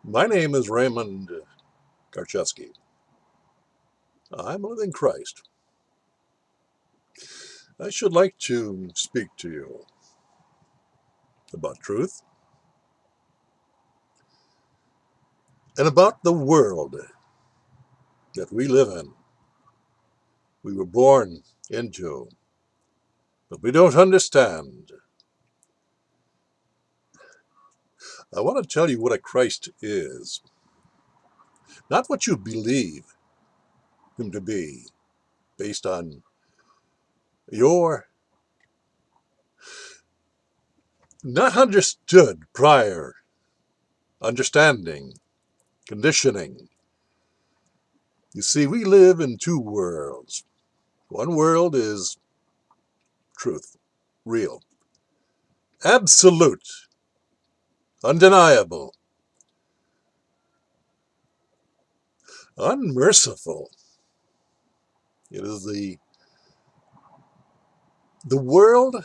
My name is Raymond Karczewski. I'm a living Christ. I should like to speak to you about truth and about the world that we live in, we were born into, but we don't understand. I want to tell you what a Christ is, not what you believe him to be based on your not understood prior understanding, conditioning. You see, we live in two worlds. One world is truth, real, absolute, undeniable, unmerciful. It is the world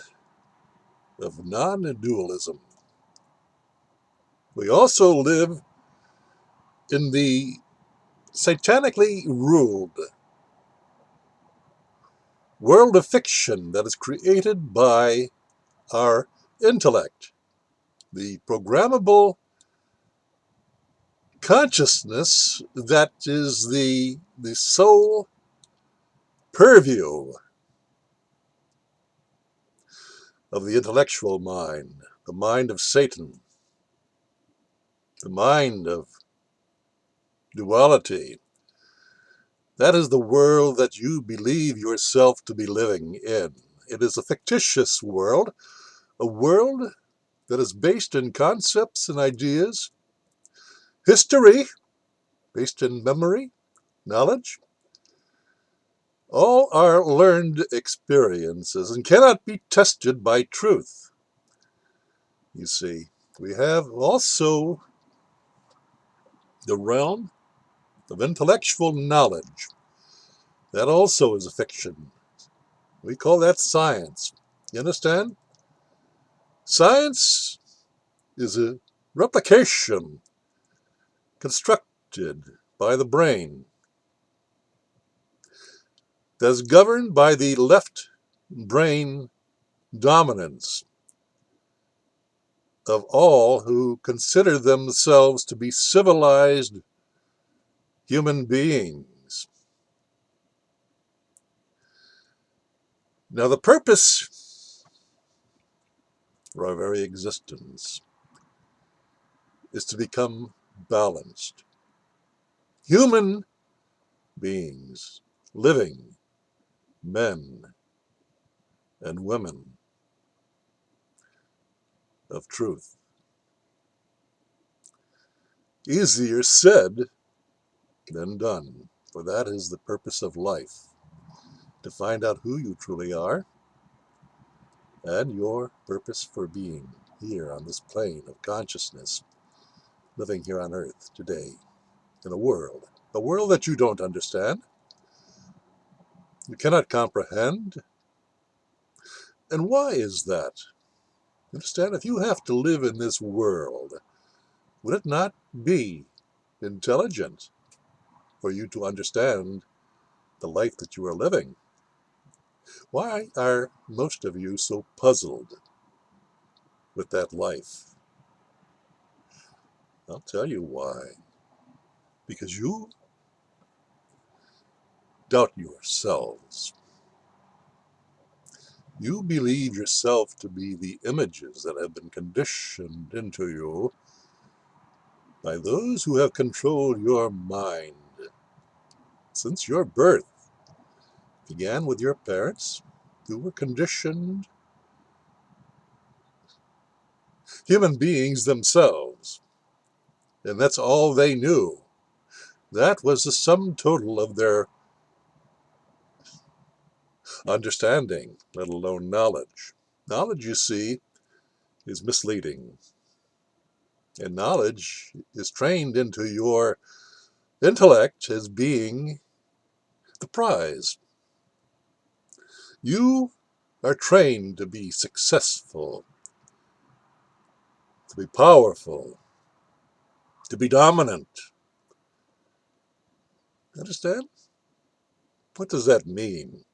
of non-dualism. We also live in the satanically ruled world of fiction that is created by our intellect, the programmable consciousness that is the sole purview of the intellectual mind, the mind of Satan, the mind of duality. That is the world that you believe yourself to be living in. It is a fictitious world, a world that is based in concepts and ideas, history, based in memory, knowledge. All are learned experiences and cannot be tested by truth. You see, we have also the realm of intellectual knowledge. That also is a fiction. We call that science. You understand? Science is a replication constructed by the brain that is governed by the left brain dominance of all who consider themselves to be civilized human beings. Now, the purpose for our very existence is to become balanced. Human beings, living men and women of truth. Easier said than done, for that is the purpose of life, to find out who you truly are and your purpose for being here on this plane of consciousness, living here on earth today in a world that you don't understand, you cannot comprehend. And why is that? Understand, if you have to live in this world, would it not be intelligent for you to understand the life that you are living? Why are most of you so puzzled with that life? I'll tell you why. Because you doubt yourselves. You believe yourself to be the images that have been conditioned into you by those who have controlled your mind since your birth. Began with your parents, who were conditioned human beings themselves, and that's all they knew. That was the sum total of their understanding, let alone knowledge. Knowledge, you see, is misleading, and knowledge is trained into your intellect as being the prize. You are trained to be successful, to be powerful, to be dominant. Understand? What does that mean?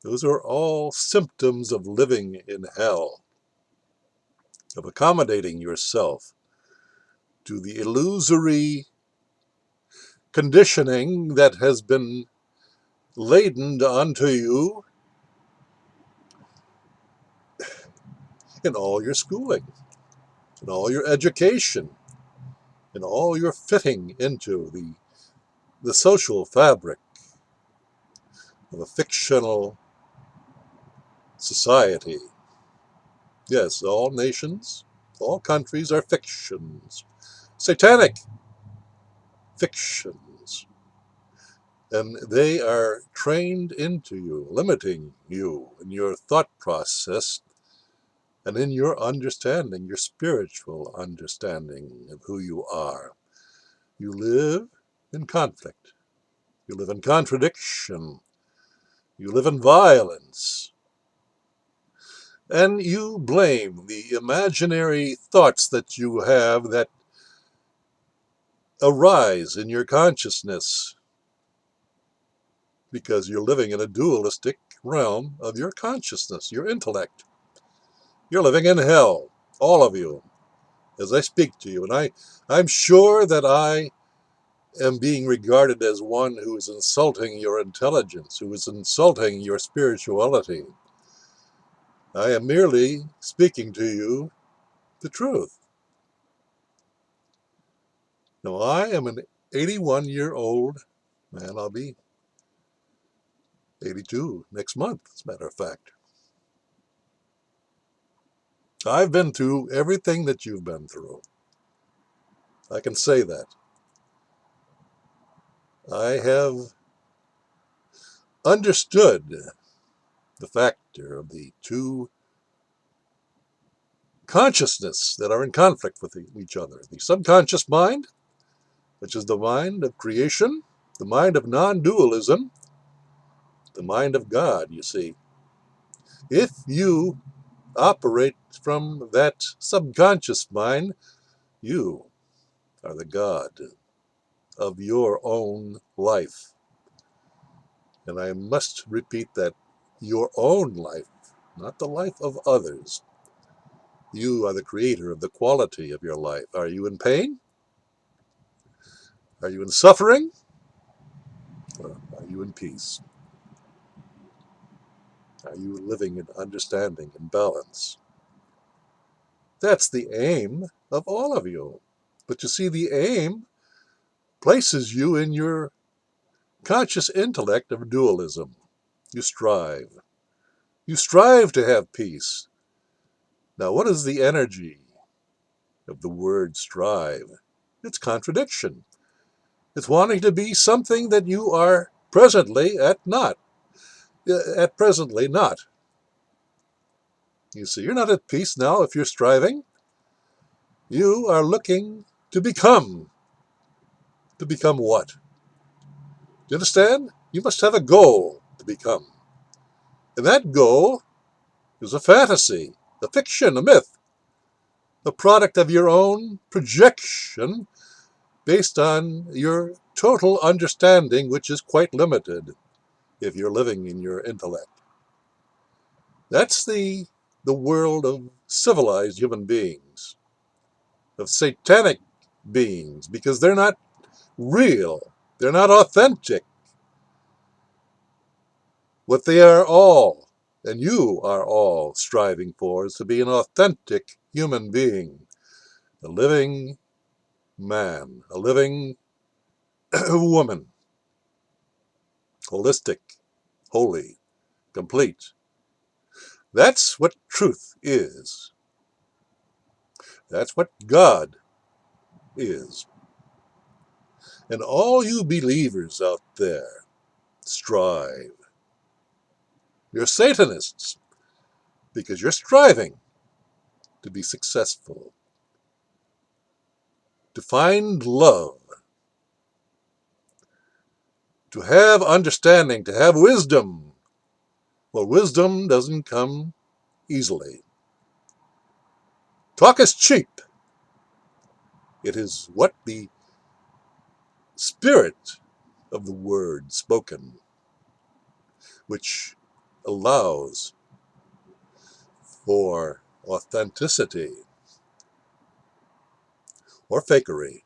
Those are all symptoms of living in hell, of accommodating yourself to the illusory conditioning that has been laden unto you in all your schooling, in all your education, in all your fitting into the social fabric of a fictional society. Yes, all nations, all countries are fictions, satanic fictions. And they are trained into you, limiting you in your thought process and in your understanding, your spiritual understanding of who you are. You live in conflict. You live in contradiction. You live in violence. And you blame the imaginary thoughts that you have that arise in your consciousness because you're living in a dualistic realm of your consciousness, your intellect. You're living in hell, all of you, as I speak to you. And I'm sure that I am being regarded as one who is insulting your intelligence, who is insulting your spirituality. I am merely speaking to you the truth. Now, I am an 81-year-old man. I'll be 82 next month, as a matter of fact. I've been through everything that you've been through. I can say that. I have understood the factor of the two consciousness that are in conflict with each other. The subconscious mind, which is the mind of creation, the mind of non-dualism, the mind of God, you see. If you operate from that subconscious mind, you are the God of your own life. And I must repeat that, your own life, not the life of others. You are the creator of the quality of your life. Are you in pain? Are you in suffering? Or are you in peace? Are you living in understanding and balance? That's the aim of all of you. But you see, the aim places you in your conscious intellect of dualism. You strive. You strive to have peace. Now, what is the energy of the word strive? It's contradiction. It's wanting to be something that you are presently at presently not. You see, you're not at peace now if you're striving. You are looking to become. To become what? Do you understand? You must have a goal to become. And that goal is a fantasy, a fiction, a myth, a product of your own projection based on your total understanding, which is quite limited if you're living in your intellect. That's the world of civilized human beings, of satanic beings, because they're not real. They're not authentic. What they are all, and you are all striving for, is to be an authentic human being, a living man, a living woman, holistic, holy, complete. That's what truth is. That's what God is. And all you believers out there, strive. You're Satanists because you're striving to be successful, to find love, to have understanding, to have wisdom. Well, wisdom doesn't come easily. Talk is cheap. It is what the spirit of the word spoken, which allows for authenticity or fakery.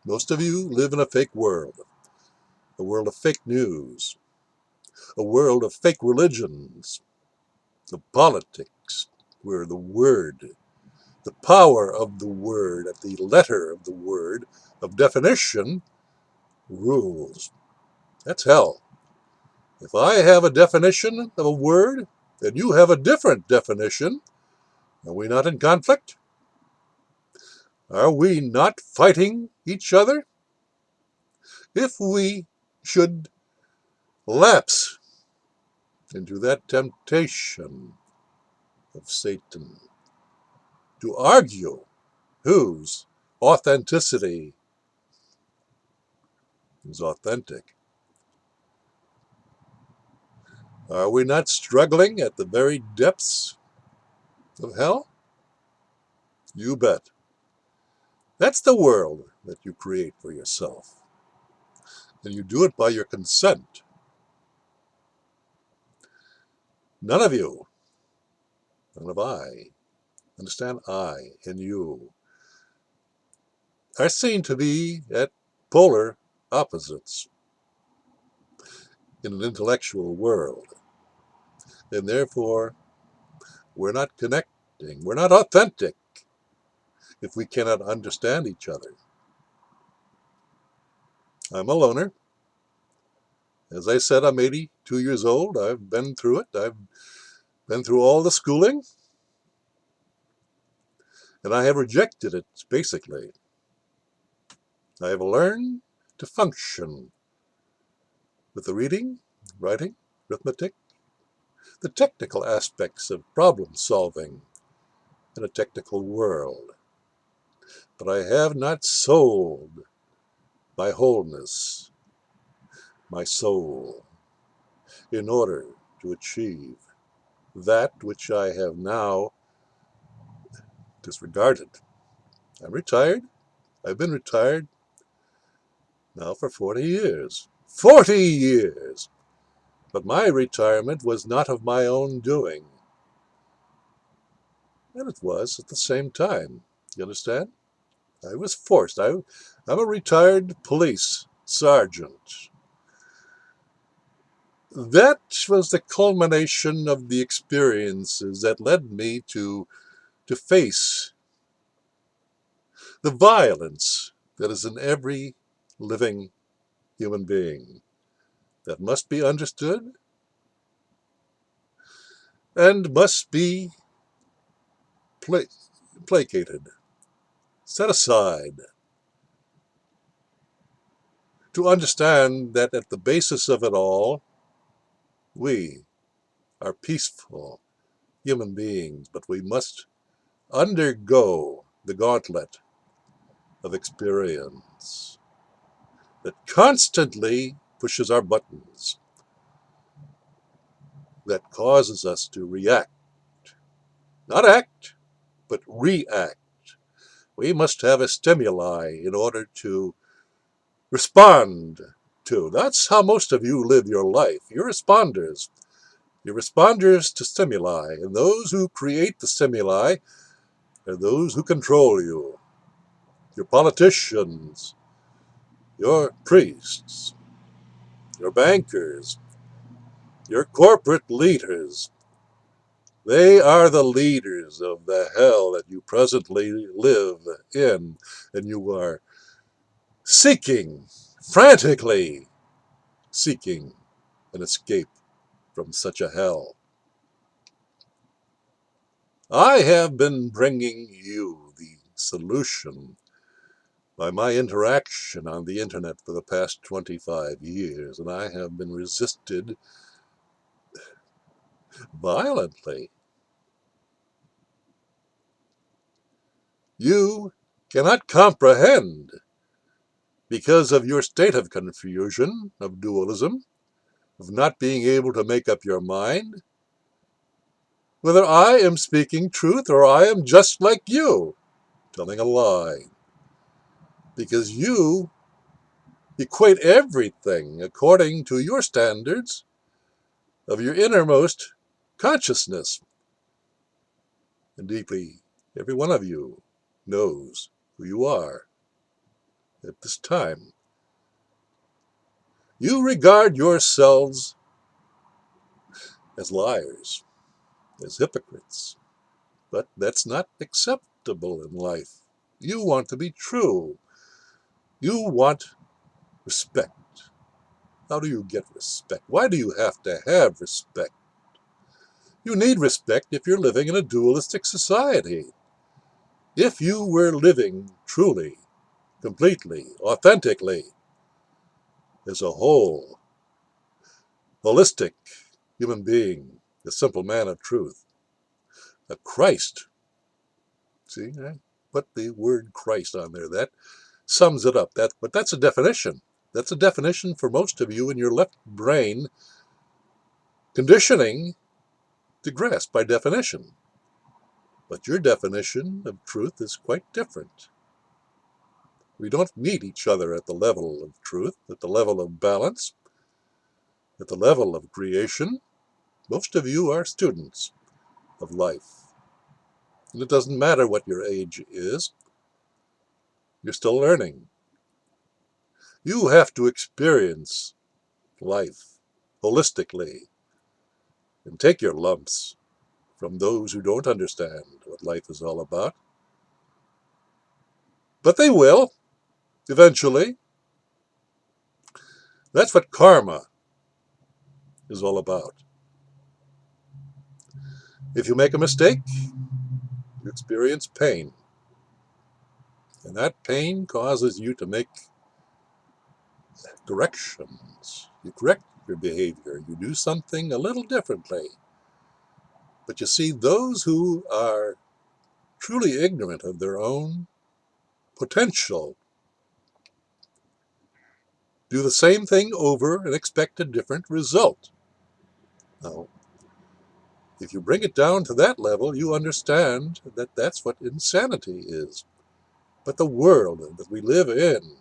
Most of you live in a fake world, a world of fake news, a world of fake religions, of politics, where the word, the power of the word, at the letter of the word, of definition, rules. That's hell. If I have a definition of a word, and you have a different definition, are we not in conflict? Are we not fighting each other? If we should lapse into that temptation of Satan to argue whose authenticity is authentic, are we not struggling at the very depths of hell? You bet. That's the world that you create for yourself. And you do it by your consent. None of you, none of I, understand I and you, are seen to be at polar opposites in an intellectual world. And therefore, we're not connecting. We're not authentic if we cannot understand each other. I'm a loner. As I said, I'm 82 years old. I've been through it. I've been through all the schooling. And I have rejected it, basically. I have learned to function with the reading, writing, arithmetic, the technical aspects of problem solving in a technical world. But I have not sold my wholeness, my soul, in order to achieve that which I have now disregarded. I'm retired. I've been retired now for 40 years. 40 years! But my retirement was not of my own doing. And it was at the same time. You understand? I was forced. I'm a retired police sergeant. That was the culmination of the experiences that led me to face the violence that is in every living human being that must be understood and must be placated, set aside, to understand that at the basis of it all, we are peaceful human beings, but we must undergo the gauntlet of experience that constantly pushes our buttons, that causes us to react, not act, but react. We must have a stimuli in order to respond to. That's how most of you live your life. You're responders. You're responders to stimuli, and those who create the stimuli are those who control you. Your politicians, your priests, your bankers, your corporate leaders. They are the leaders of the hell that you presently live in, and you are seeking, frantically seeking an escape from such a hell. I have been bringing you the solution by my interaction on the internet for the past 25 years, and I have been resisted violently. You cannot comprehend, because of your state of confusion, of dualism, of not being able to make up your mind, whether I am speaking truth or I am just like you. telling a lie, because you equate everything according to your standards of your innermost consciousness. And deeply, every one of you knows who you are at this time. You regard yourselves as liars, as hypocrites, but that's not acceptable in life. You want to be true. You want respect. How do you get respect? Why do you have to have respect? You need respect if you're living in a dualistic society. If you were living truly, completely, authentically, as a whole, holistic human being, a simple man of truth, a Christ. See, I put the word Christ on there. That sums it up. But that's a definition. That's a definition for most of you in your left brain conditioning to grasp by definition. But your definition of truth is quite different. We don't meet each other at the level of truth, at the level of balance, at the level of creation. Most of you are students of life. And it doesn't matter what your age is, you're still learning. You have to experience life holistically and take your lumps from those who don't understand what life is all about. But they will, eventually. That's what karma is all about. If you make a mistake, you experience pain. And that pain causes you to make corrections. You correct your behavior. You do something a little differently. But you see, those who are truly ignorant of their own potential do the same thing over and expect a different result. Now, if you bring it down to that level, you understand that that's what insanity is. But the world that we live in,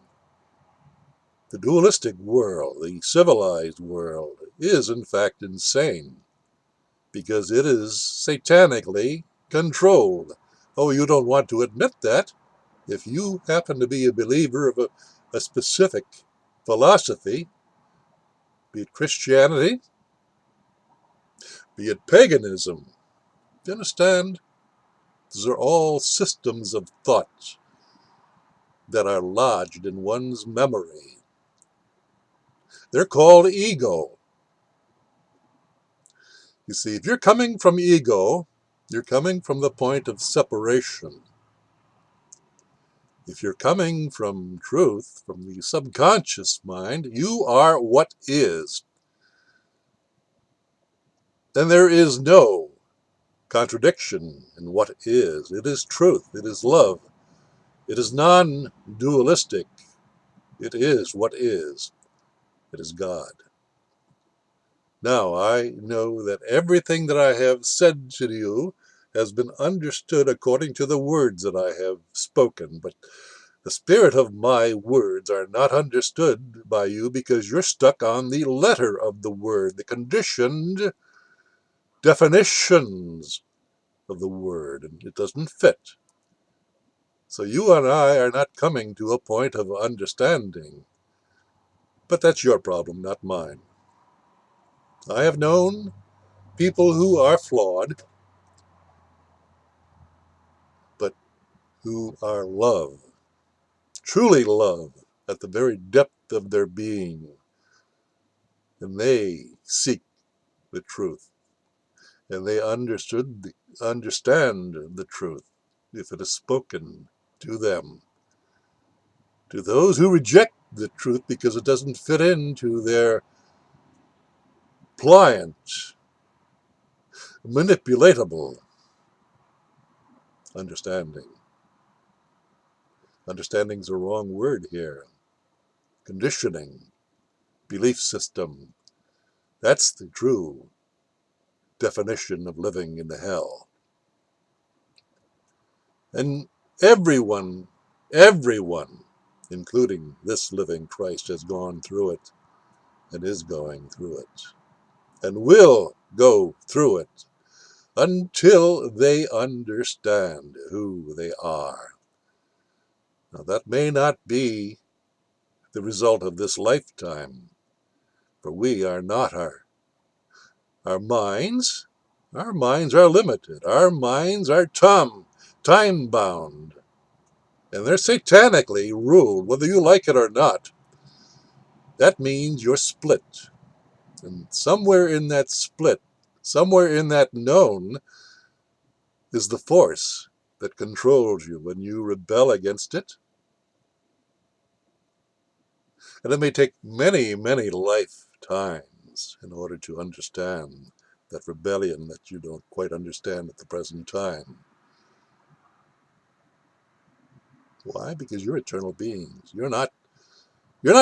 the dualistic world, the civilized world, is in fact insane because it is satanically controlled. Oh, you don't want to admit that? If you happen to be a believer of a specific philosophy, be it Christianity, be it paganism, you understand? These are all systems of thought that are lodged in one's memory. They're called ego. You see, if you're coming from ego, you're coming from the point of separation. If you're coming from truth, from the subconscious mind, you are what is. And there is no contradiction in what is. It is truth. It is love. It is non-dualistic. It is what is. It is God. Now, I know that everything that I have said to you has been understood according to the words that I have spoken, but the spirit of my words are not understood by you because you're stuck on the letter of the word, the conditioned definitions of the word, and it doesn't fit. So you and I are not coming to a point of understanding. But that's your problem, not mine. I have known people who are flawed, but who are love, truly love, at the very depth of their being. And they seek the truth. And they understand the truth if it is spoken to them. To those who reject the truth because it doesn't fit into their pliant, manipulatable understanding. Understanding's a wrong word here. Conditioning, belief system, that's the true definition of living in the hell. And Everyone, everyone, including this living Christ, has gone through it and is going through it and will go through it until they understand who they are. Now, that may not be the result of this lifetime, for we are not our minds. Our minds are limited. Our minds are time-bound. And they're satanically ruled, whether you like it or not. That means you're split. And somewhere in that split, somewhere in that known, is the force that controls you. When you rebel against it, and it may take many, many lifetimes in order to understand that rebellion that you don't quite understand at the present time. Why? Because you're eternal beings. You're not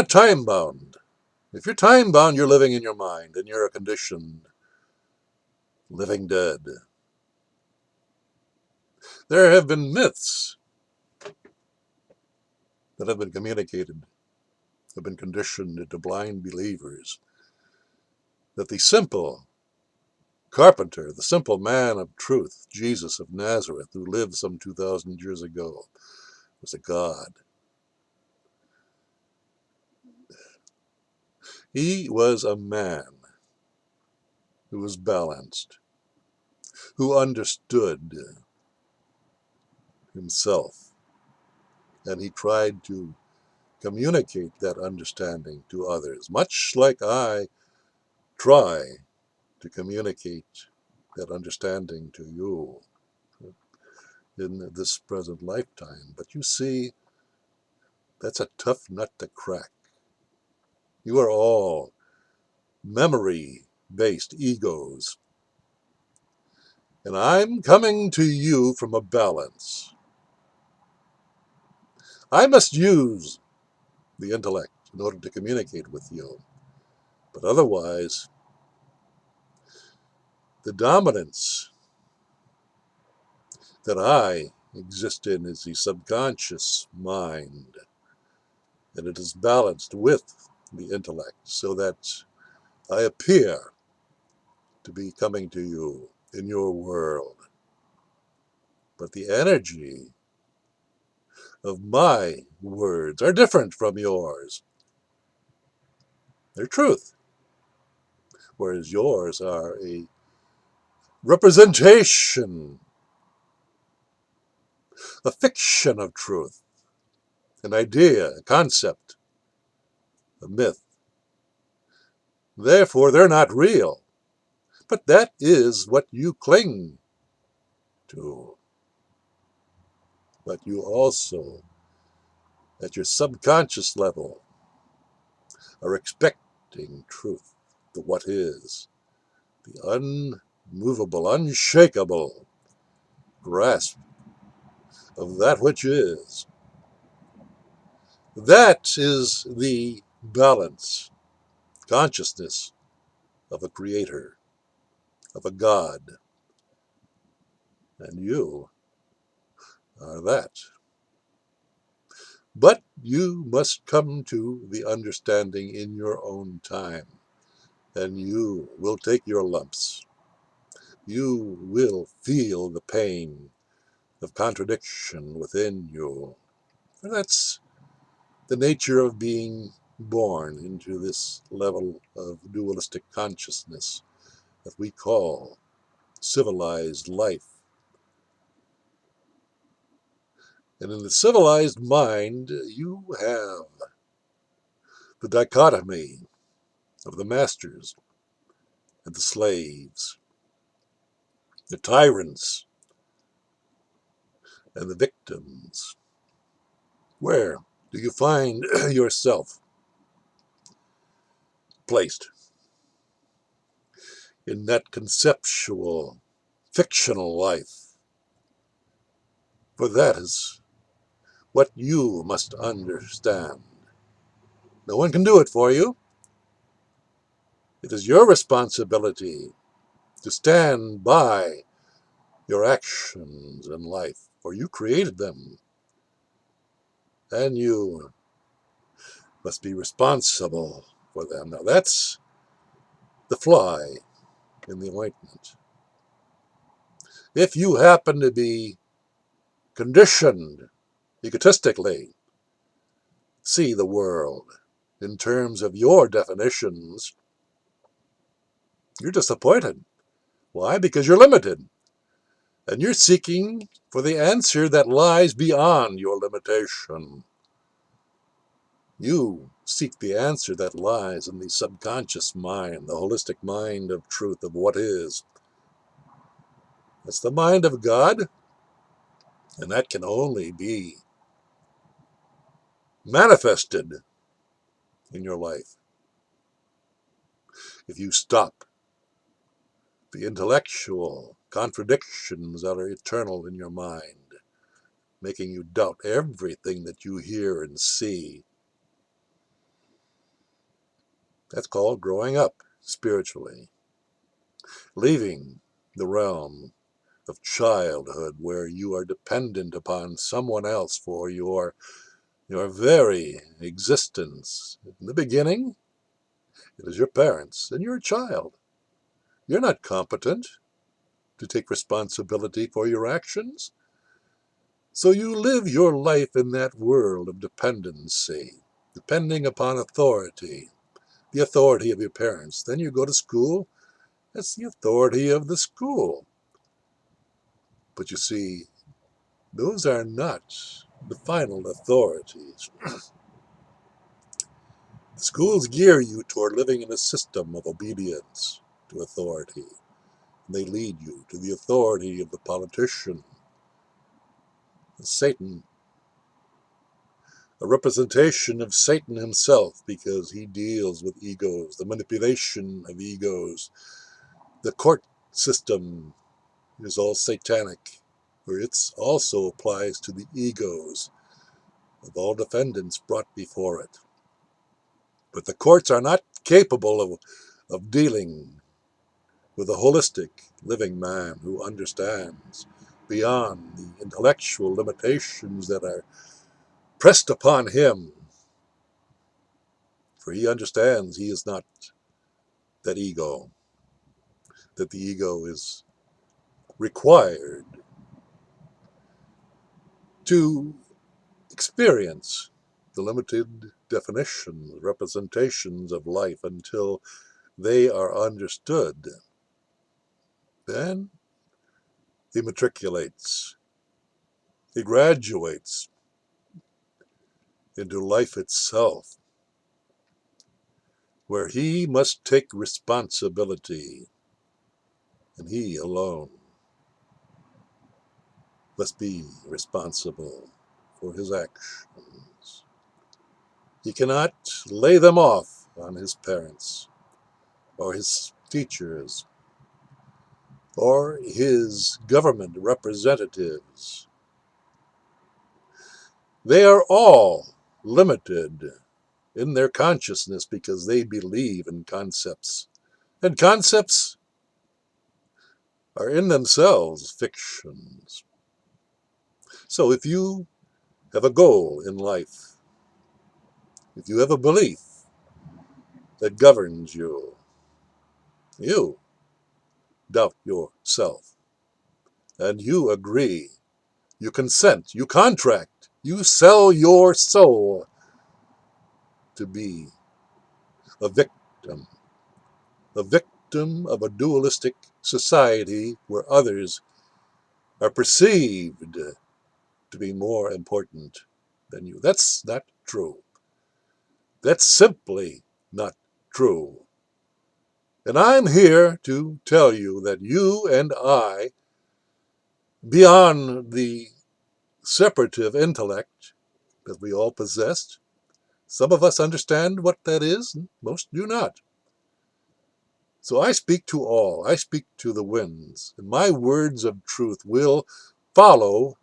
time bound. If you're time bound, you're living in your mind, and you're a conditioned living dead. There have been myths that have been communicated, have been conditioned into blind believers, that the simple carpenter, the simple man of truth, Jesus of Nazareth, who lived some 2,000 years ago, was a god. He was a man who was balanced, who understood himself, and he tried to communicate that understanding to others, much like I try to communicate that understanding to you in this present lifetime. But you see, that's a tough nut to crack. You are all memory-based egos, and I'm coming to you from a balance. I must use the intellect in order to communicate with you, but otherwise, the dominance that I exist in is the subconscious mind, and it is balanced with the intellect so that I appear to be coming to you in your world. But the energy of my words are different from yours. They're truth, whereas yours are a representation, a fiction of truth, an idea, a concept, a myth. Therefore, they're not real. But that is what you cling to. But you also, at your subconscious level, are expecting truth, the what is, the unmovable, unshakable grasp of that which is. That is the balance, consciousness of a creator, of a God. And you are that. But you must come to the understanding in your own time, and you will take your lumps. You will feel the pain of contradiction within you. For that's the nature of being born into this level of dualistic consciousness that we call civilized life. And in the civilized mind, you have the dichotomy of the masters and the slaves, the tyrants and the victims. Where do you find yourself placed in that conceptual, fictional life? For that is what you must understand. No one can do it for you. It is your responsibility to stand by your actions in life. for you created them, and you must be responsible for them. Now that's the fly in the ointment. If you happen to be conditioned egotistically, see the world in terms of your definitions, you're disappointed. Why? Because you're limited. And you're seeking for the answer that lies beyond your limitation. You seek the answer that lies in the subconscious mind, the holistic mind of truth, of what is. It's the mind of God, and that can only be manifested in your life if you stop the intellectual contradictions that are eternal in your mind, making you doubt everything that you hear and see. That's called growing up spiritually, leaving the realm of childhood where you are dependent upon someone else for your very existence. In the beginning, it is your parents, and you're a child. You're not competent to take responsibility for your actions. So you live your life in that world of dependency, depending upon authority, the authority of your parents. Then you go to school, that's the authority of the school. But you see, those are not the final authorities. The schools gear you toward living in a system of obedience to authority. They lead you to the authority of the politician, Satan, a representation of Satan himself, because he deals with egos, the manipulation of egos. The court system is all satanic, where it also applies to the egos of all defendants brought before it. But the courts are not capable of dealing with a holistic living man who understands beyond the intellectual limitations that are pressed upon him. For he understands he is not that ego, that the ego is required to experience the limited definitions, representations of life until they are understood. Then he matriculates, he graduates into life itself, where he must take responsibility, and he alone must be responsible for his actions. He cannot lay them off on his parents, or his teachers, or his government representatives. They are all limited in their consciousness because they believe in concepts. And concepts are in themselves fictions. So if you have a goal in life, if you have a belief that governs you, you doubt yourself, and you agree, you consent, you contract, you sell your soul to be a victim, a victim of a dualistic society where others are perceived to be more important than you. That's not true. That's simply not true. And I'm here to tell you that you and I, beyond the separative intellect that we all possess, some of us understand what that is, and most do not. So I speak to all. I speak to the winds, and my words of truth will follow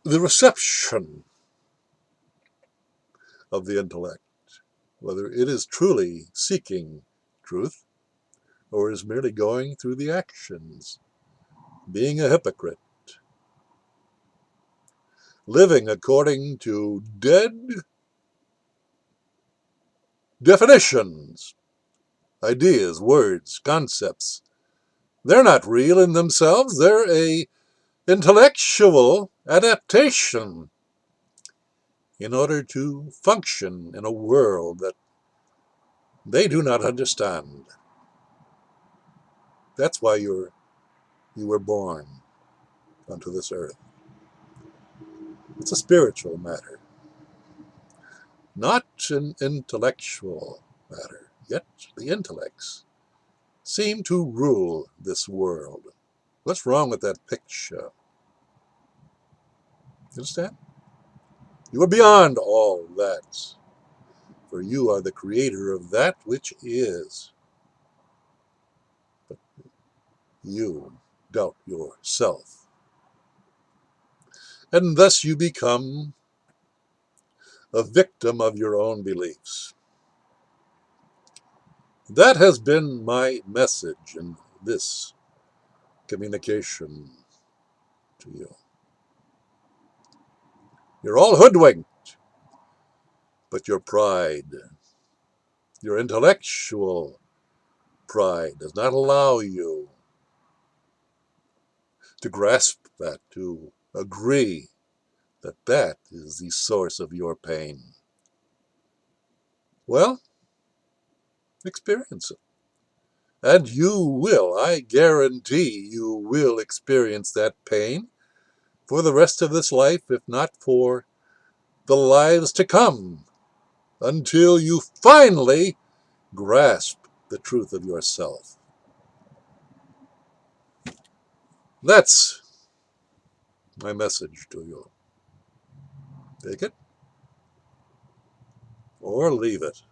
the reception of the intellect, whether it is truly seeking truth or is merely going through the actions. being a hypocrite, living according to dead definitions, ideas, words, concepts. They're not real in themselves. They're a intellectual adaptation in order to function in a world that they do not understand. That's why you were born onto this earth. It's a spiritual matter, not an intellectual matter. Yet the intellects seem to rule this world. What's wrong with that picture? You understand? You are beyond all that, for you are the creator of that which is. But you doubt yourself, and thus you become a victim of your own beliefs. That has been my message in this communication to you. You're all hoodwinked, but your pride, your intellectual pride, does not allow you to grasp that, to agree that that is the source of your pain. Well, experience it. And you will, I guarantee you will experience that pain for the rest of this life, if not for the lives to come, until you finally grasp the truth of yourself. That's my message to you. Take it or leave it.